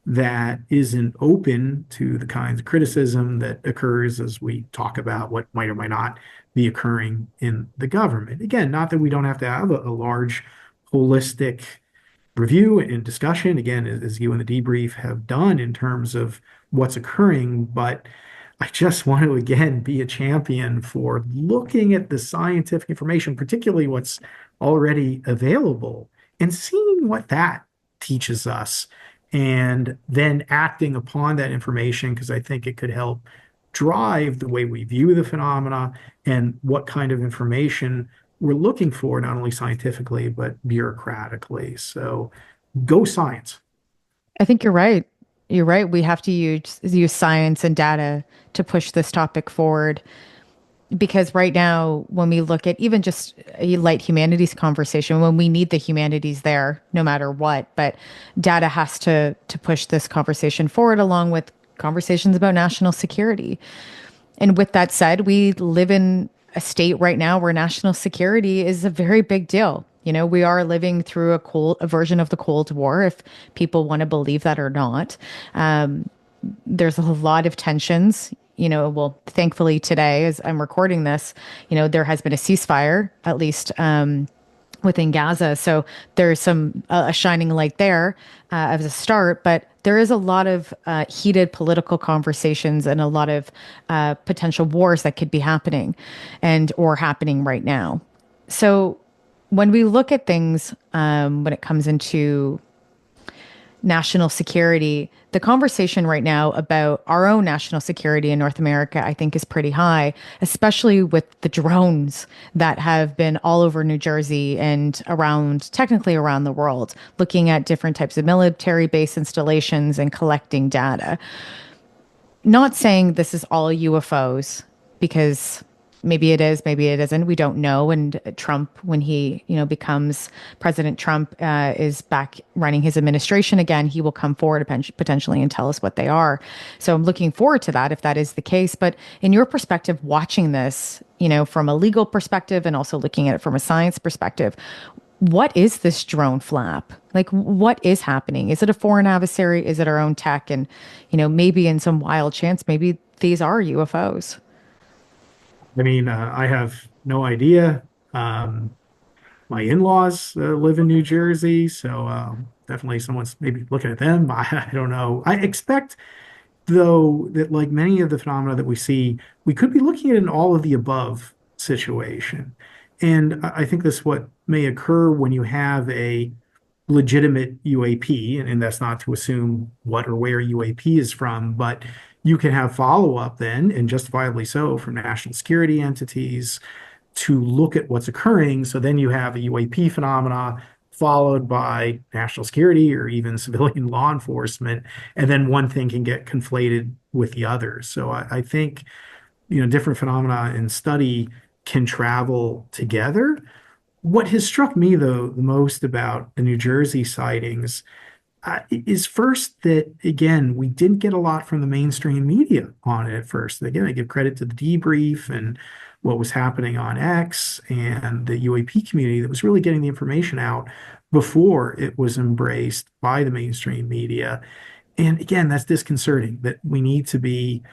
that isn't open to the kinds of criticism that occurs as we talk about what might or might not be occurring in the government. Again, not that we don't have to have a large holistic review and discussion, again, as you and the debrief have done in terms of what's occurring, but I just want to, again, be a champion for looking at the scientific information, particularly what's already available, and seeing what that teaches us, and then acting upon that information, because I think it could help drive the way we view the phenomena and what kind of information we're looking for, not only scientifically, but bureaucratically. So go science. I think you're right. You're right. We have to use science and data to push this topic forward. Because right now, when we look at even just a light humanities conversation, when we need the humanities there, no matter what, but data has to push this conversation forward along with conversations about national security. And with that said, we live in a state right now where national security is a very big deal. You know, we are living through a version of the Cold War, if people want to believe that or not. There's a lot of tensions. You know, well, thankfully today, as I'm recording this, you know, there has been a ceasefire, at least within Gaza. So there's some a shining light there as a start, but there is a lot of heated political conversations and a lot of potential wars that could be happening and or happening right now. So when we look at things, when it comes into national security, the conversation right now about our own national security in North America, I think, is pretty high, especially with the drones that have been all over New Jersey and around, technically around the world, looking at different types of military base installations and collecting data. Not saying this is all UFOs, because maybe it is, maybe it isn't. We don't know. And Trump, when he, you know, becomes President Trump, is back running his administration again, he will come forward potentially and tell us what they are. So I'm looking forward to that if that is the case. But in your perspective, watching this, you know, from a legal perspective and also looking at it from a science perspective, what is this drone flap? Like, what is happening? Is it a foreign adversary? Is it our own tech? And, you know, maybe in some wild chance, maybe these are UFOs. I mean, I have no idea. My in-laws live in New Jersey, so definitely someone's maybe looking at them. I don't know. I expect, though, that like many of the phenomena that we see, we could be looking at an all of the above situation. And I think that's what may occur when you have a legitimate UAP, and that's not to assume what or where UAP is from, but you can have follow-up then, and justifiably so, from national security entities to look at what's occurring. So then you have a UAP phenomena followed by national security or even civilian law enforcement, and then one thing can get conflated with the other. So I think, you know, different phenomena in study can travel together. What has struck me, though, the most about the New Jersey sightings is first that, again, we didn't get a lot from the mainstream media on it at first. Again, I give credit to the debrief and what was happening on X and the UAP community that was really getting the information out before it was embraced by the mainstream media. And again, that's disconcerting that we need to be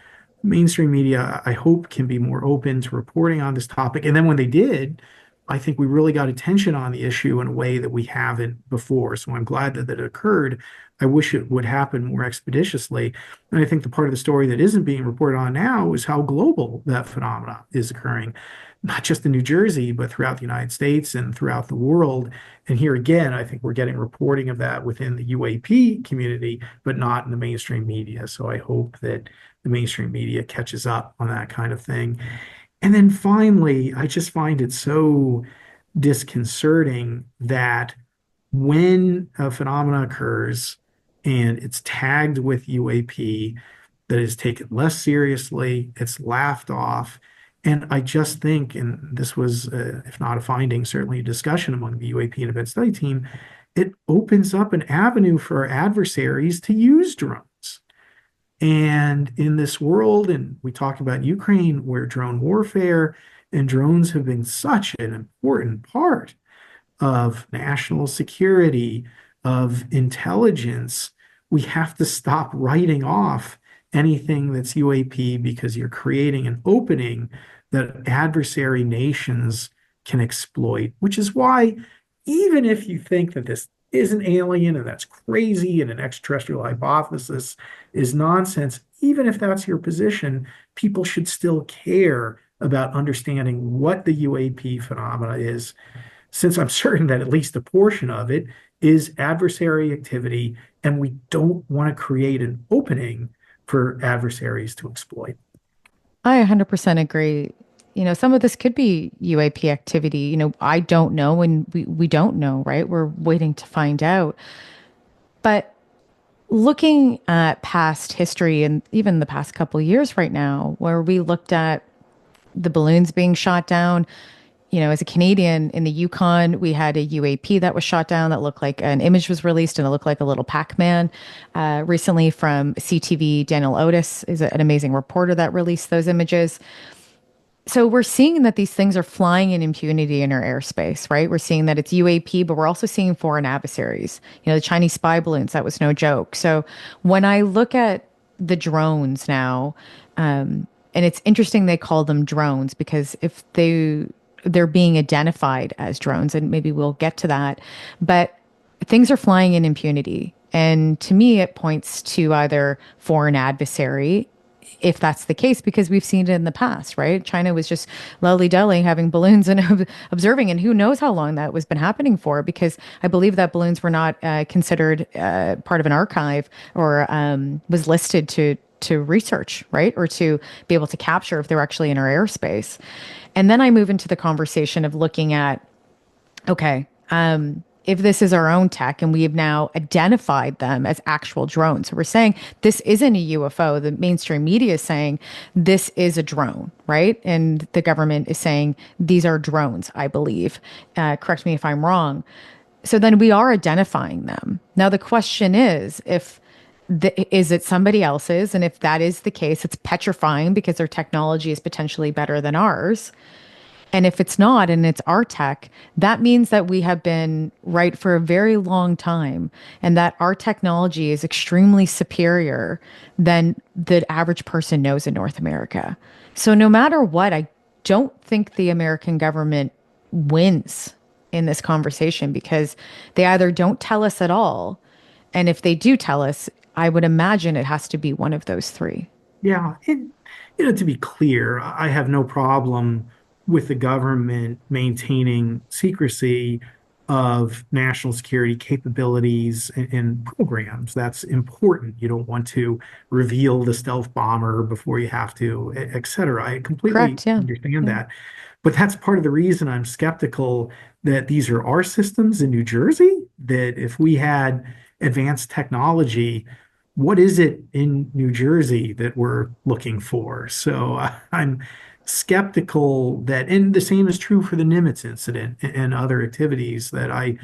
mainstream media, I hope, can be more open to reporting on this topic. And then when they did, I think we really got attention on the issue in a way that we haven't before. So I'm glad that it occurred. I wish it would happen more expeditiously. And I think the part of the story that isn't being reported on now is how global that phenomena is occurring, not just in New Jersey, but throughout the United States and throughout the world. And here again, I think we're getting reporting of that within the UAP community, but not in the mainstream media. So I hope that the mainstream media catches up on that kind of thing. And then finally, I just find it so disconcerting that when a phenomena occurs and it's tagged with UAP, that is taken less seriously, it's laughed off. And I just think, and this was, if not a finding, certainly a discussion among the UAP and event study team, it opens up an avenue for our adversaries to use drones. And in this world, and we talked about Ukraine, where drone warfare and drones have been such an important part of national security, of intelligence, we have to stop writing off anything that's UAP because you're creating an opening that adversary nations can exploit, which is why even if you think that this is an alien and that's crazy and an extraterrestrial hypothesis is nonsense, even if that's your position, people should still care about understanding what the UAP phenomena is, since I'm certain that at least a portion of it is adversary activity, and we don't want to create an opening for adversaries to exploit. I 100% agree. You know, some of this could be UAP activity. You know, I don't know, and we don't know, right? We're waiting to find out. But looking at past history and even the past couple of years right now, where we looked at the balloons being shot down. You know, as a Canadian in the Yukon, we had a UAP that was shot down that looked like an image was released and it looked like a little Pac-Man. Recently from CTV, Daniel Otis is an amazing reporter that released those images. So we're seeing that these things are flying in impunity in our airspace, right? We're seeing that it's UAP, but we're also seeing foreign adversaries. You know, the Chinese spy balloons, that was no joke. So when I look at the drones now, and it's interesting they call them drones because if they're being identified as drones, and maybe we'll get to that, but things are flying in impunity. And to me, it points to either foreign adversary, if that's the case, because we've seen it in the past, right? China was just lolly-dally having balloons and observing, and who knows how long that was been happening for, because I believe that balloons were not considered part of an archive or was listed to research, right? Or to be able to capture if they're actually in our airspace. And then I move into the conversation of looking at, okay, if this is our own tech and we have now identified them as actual drones. So we're saying this isn't a UFO. The mainstream media is saying this is a drone, right? And the government is saying these are drones, I believe. Correct me if I'm wrong. So then we are identifying them. Now the question is, is it somebody else's? And if that is the case, it's petrifying because their technology is potentially better than ours. And if it's not, and it's our tech, that means that we have been right for a very long time and that our technology is extremely superior than the average person knows in North America. So no matter what, I don't think the American government wins in this conversation because they either don't tell us at all. And if they do tell us, I would imagine it has to be one of those three. Yeah, and to be clear, I have no problem with the government maintaining secrecy of national security capabilities and programs. That's important. You don't want to reveal the stealth bomber before you have to, et cetera. I completely Correct. Yeah. understand Yeah. that. But that's part of the reason I'm skeptical that these are our systems in New Jersey, that if we had advanced technology, what is it in New Jersey that we're looking for? So I'm skeptical that, and the same is true for the Nimitz incident and other activities, that I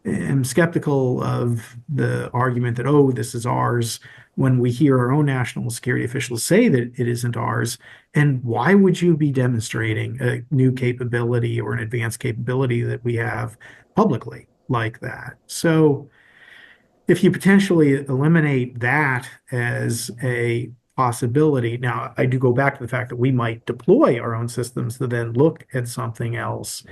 am skeptical of the argument that, oh, this is ours, when we hear our own national security officials say that it isn't ours. And why would you be demonstrating a new capability or an advanced capability that we have publicly like that? So if you potentially eliminate that as a possibility, now I do go back to the fact that we might deploy our own systems to then look at something else.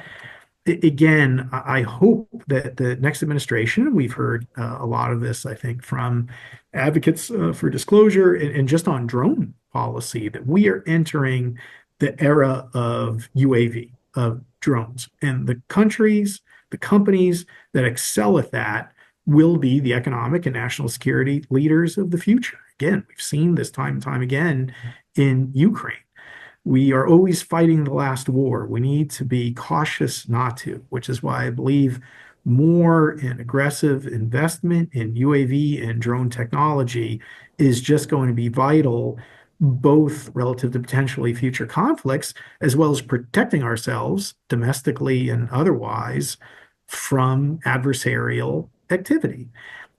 Again, I hope that the next administration, we've heard a lot of this, I think, from advocates for disclosure and just on drone policy, that we are entering the era of UAV, of drones, and the countries, the companies that excel at that will be the economic and national security leaders of the future. Again, we've seen this time and time again in Ukraine. We are always fighting the last war. We need to be cautious not to, which is why I believe more and aggressive investment in UAV and drone technology is just going to be vital, both relative to potentially future conflicts, as well as protecting ourselves domestically and otherwise from adversarial activity.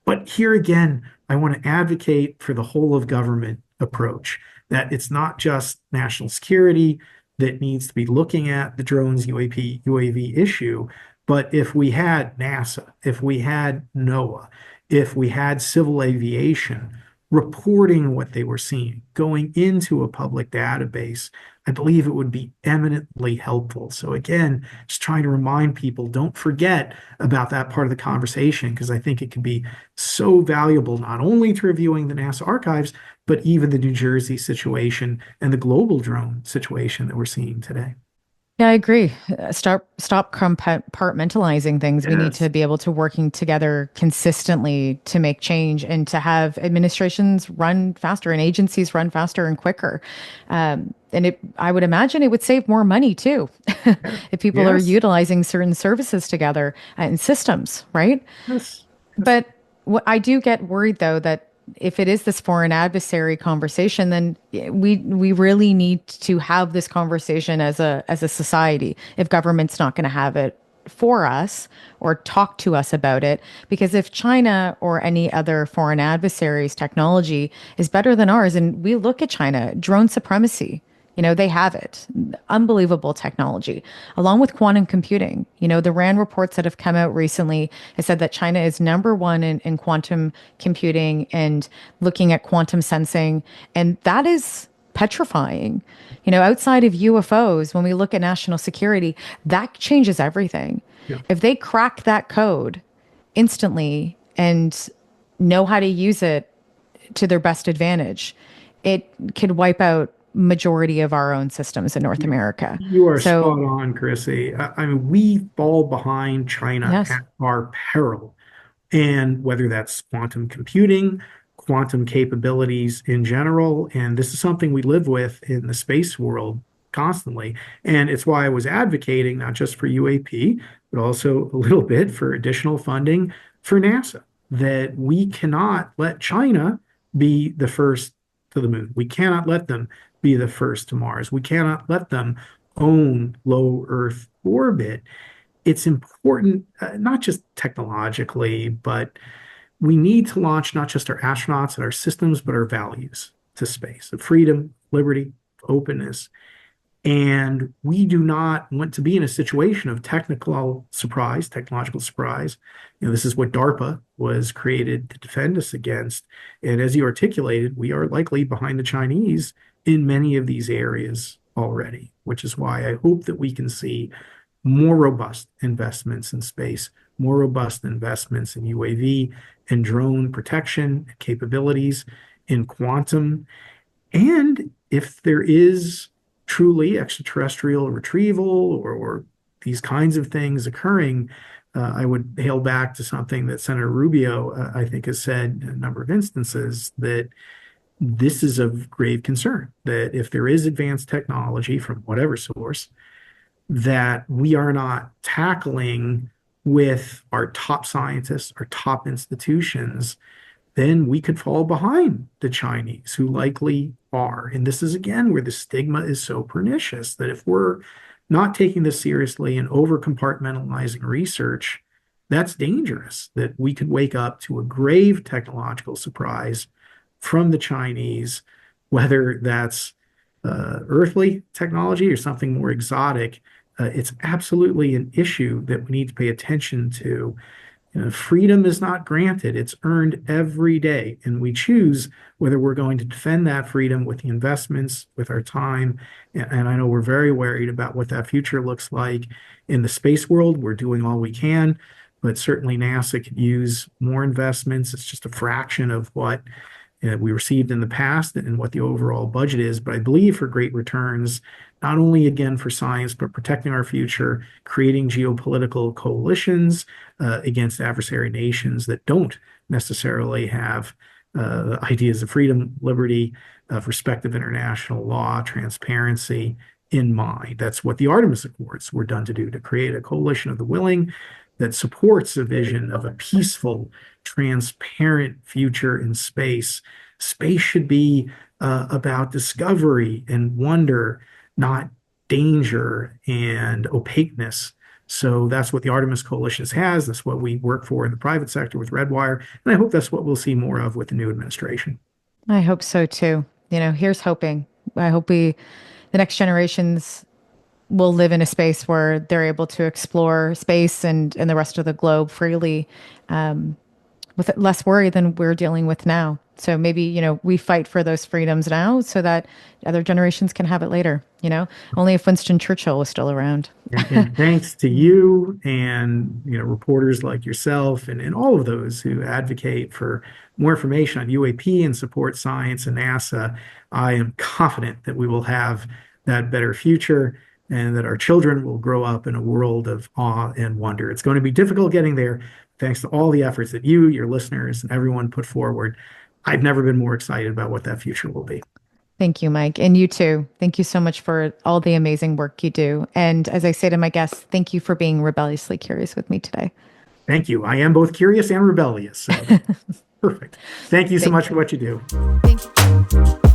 But here again, I want to advocate for the whole of government approach, that it's not just national security that needs to be looking at the drones UAV issue, but if we had NASA, if we had NOAA, if we had civil aviation reporting what they were seeing, going into a public database, I believe it would be eminently helpful. So again, just trying to remind people, don't forget about that part of the conversation, because I think it can be so valuable, not only to reviewing the NASA archives, but even the New Jersey situation and the global drone situation that we're seeing today. Yeah, I agree. Stop compartmentalizing things. We need Yes. to be able to working together consistently to make change and to have administrations run faster and agencies run faster and quicker. I would imagine it would save more money too, if people are Yes. utilizing certain services together and systems, right? Yes. But I do get worried though that if it is this foreign adversary conversation, then we really need to have this conversation as a society. If government's not going to have it for us or talk to us about it, because if China or any other foreign adversary's technology is better than ours, and we look at China, drone supremacy. They have it. Unbelievable technology, along with quantum computing. The RAND reports that have come out recently have said that China is number one in quantum computing and looking at quantum sensing. And that is petrifying. Outside of UFOs, when we look at national security, that changes everything. Yeah. If they crack that code instantly and know how to use it to their best advantage, it could wipe out majority of our own systems in North America. You are So, spot on, Chrissy. I mean, we fall behind China yes. at our peril. And whether that's quantum computing, quantum capabilities in general, and this is something we live with in the space world constantly. And it's why I was advocating not just for UAP, but also a little bit for additional funding for NASA, that we cannot let China be the first to the moon. We cannot let them be the first to Mars. We cannot let them own low Earth orbit. It's important, not just technologically, but we need to launch not just our astronauts and our systems, but our values to space of freedom, liberty, openness. And we do not want to be in a situation of technological surprise. This is what DARPA was created to defend us against. And as you articulated, we are likely behind the Chinese in many of these areas already, which is why I hope that we can see more robust investments in space, more robust investments in UAV and drone protection capabilities, in quantum. And if there is truly extraterrestrial retrieval or these kinds of things occurring, I would hail back to something that Senator Rubio, I think, has said in a number of instances, that this is of grave concern, that if there is advanced technology from whatever source, that we are not tackling with our top scientists, our top institutions, then we could fall behind the Chinese, who likely are. And this is, again, where the stigma is so pernicious, that if we're not taking this seriously and over compartmentalizing research, that's dangerous, that we could wake up to a grave technological surprise from the Chinese, whether that's earthly technology or something more exotic. It's absolutely an issue that we need to pay attention to. Freedom is not granted, it's earned every day. And we choose whether we're going to defend that freedom with the investments, with our time. And I know we're very worried about what that future looks like in the space world. We're doing all we can, but certainly NASA could use more investments. It's just a fraction of what we received in the past and what the overall budget is. But I believe for great returns, not only again for science, but protecting our future, creating geopolitical coalitions against adversary nations that don't necessarily have ideas of freedom, liberty, of respect of international law, transparency in mind. That's what the Artemis Accords were done to do, to create a coalition of the willing that supports a vision of a peaceful, transparent future in space. Space should be about discovery and wonder, not danger and opaqueness. So that's what the Artemis Coalition has. That's what we work for in the private sector with Redwire. And I hope that's what we'll see more of with the new administration. I hope so too. Here's hoping. I hope the next generations will live in a space where they're able to explore space and the rest of the globe freely, with less worry than we're dealing with now. So maybe, we fight for those freedoms now so that other generations can have it later. Only if Winston Churchill was still around. And thanks to you and, reporters like yourself and all of those who advocate for more information on UAP and support science and NASA, I am confident that we will have that better future and that our children will grow up in a world of awe and wonder. It's going to be difficult getting there, thanks to all the efforts that you, your listeners, and everyone put forward. I've never been more excited about what that future will be. Thank you, Mike. And you too. Thank you so much for all the amazing work you do. And as I say to my guests, thank you for being rebelliously curious with me today. Thank you. I am both curious and rebellious. So. Perfect. Thank you so Thank much for what you do. Thank you.